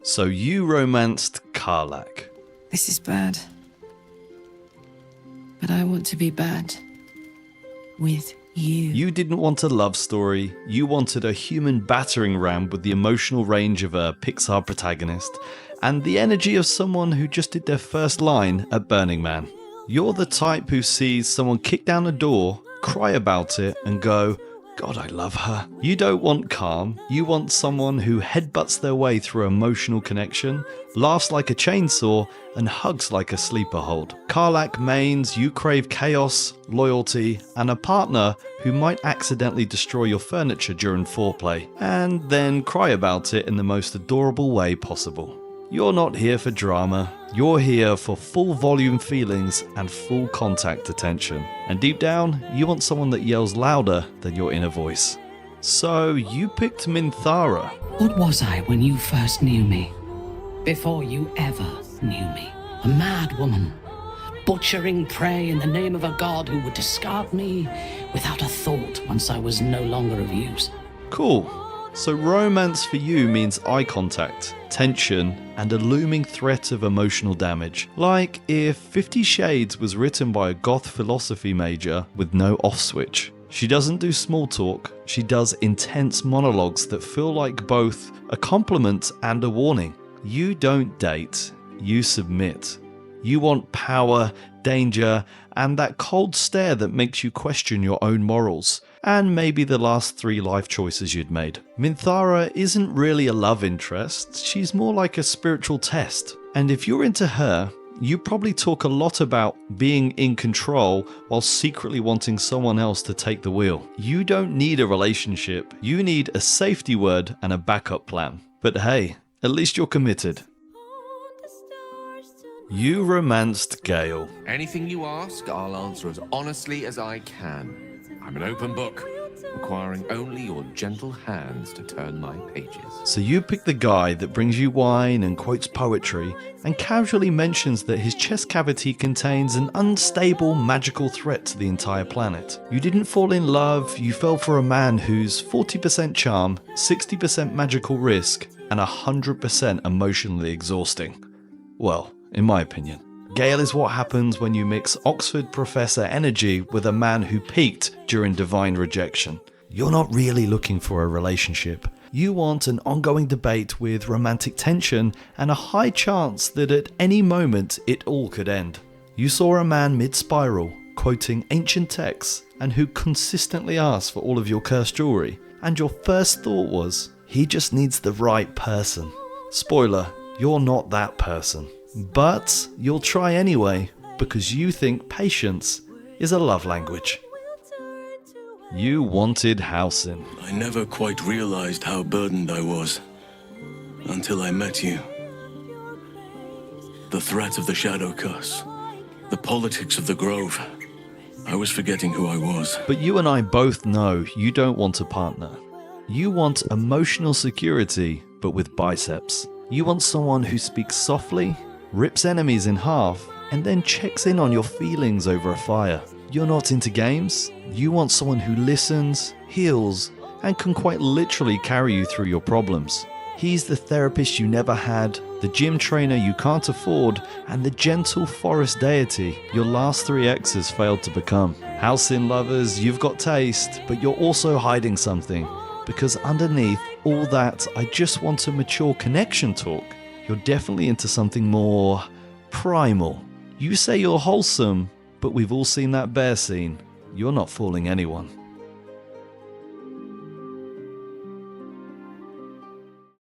So you romanced Karlach. This is bad. But I want to be bad. With you. You didn't want a love story, you wanted a human battering ram with the emotional range of a Pixar protagonist, and the energy of someone who just did their first line at Burning Man. You're the type who sees someone kick down a door, cry about it, and go, God, I love her. You don't want calm, you want someone who headbutts their way through emotional connection, laughs like a chainsaw, and hugs like a sleeper hold. Karlach mains, you crave chaos, loyalty, and a partner who might accidentally destroy your furniture during foreplay, and then cry about it in the most adorable way possible. You're not here for drama, you're here for full volume feelings and full contact attention. And deep down, you want someone that yells louder than your inner voice. So you picked Minthara. What was I when you first knew me? Before you ever knew me? A mad woman, butchering prey in the name of a god who would discard me without a thought once I was no longer of use. Cool. So romance for you means eye contact, tension, and a looming threat of emotional damage. Like if 50 Shades was written by a goth philosophy major with no off switch. She doesn't do small talk, she does intense monologues that feel like both a compliment and a warning. You don't date, you submit. You want power, danger, and that cold stare that makes you question your own morals. And maybe the last 3 life choices you'd made. Minthara isn't really a love interest, she's more like a spiritual test. And if you're into her, you probably talk a lot about being in control while secretly wanting someone else to take the wheel. You don't need a relationship, you need a safety word and a backup plan. But hey, at least you're committed. You romanced Gale. Anything you ask, I'll answer as honestly as I can. I'm an open book, requiring only your gentle hands to turn my pages. So you pick the guy that brings you wine and quotes poetry, and casually mentions that his chest cavity contains an unstable magical threat to the entire planet. You didn't fall in love, you fell for a man who's 40% charm, 60% magical risk, and 100% emotionally exhausting. Well, in my opinion. Gale is what happens when you mix Oxford professor energy with a man who peaked during divine rejection. You're not really looking for a relationship. You want an ongoing debate with romantic tension and a high chance that at any moment it all could end. You saw a man mid-spiral, quoting ancient texts, and who consistently asked for all of your cursed jewelry, and your first thought was, he just needs the right person. Spoiler, you're not that person. But you'll try anyway, because you think patience is a love language. You wanted Halsin. I never quite realized how burdened I was, until I met you. The threat of the Shadow Curse, the politics of the Grove. I was forgetting who I was. But you and I both know you don't want a partner. You want emotional security, but with biceps. You want someone who speaks softly, rips enemies in half, and then checks in on your feelings over a fire. You're not into games. You want someone who listens, heals, and can quite literally carry you through your problems. He's the therapist you never had, the gym trainer you can't afford, and the gentle forest deity your last 3 exes failed to become. Halsin lovers, you've got taste, but you're also hiding something. Because underneath all that I just want a mature connection talk, you're definitely into something more primal. You say you're wholesome, but we've all seen that bear scene. You're not fooling anyone.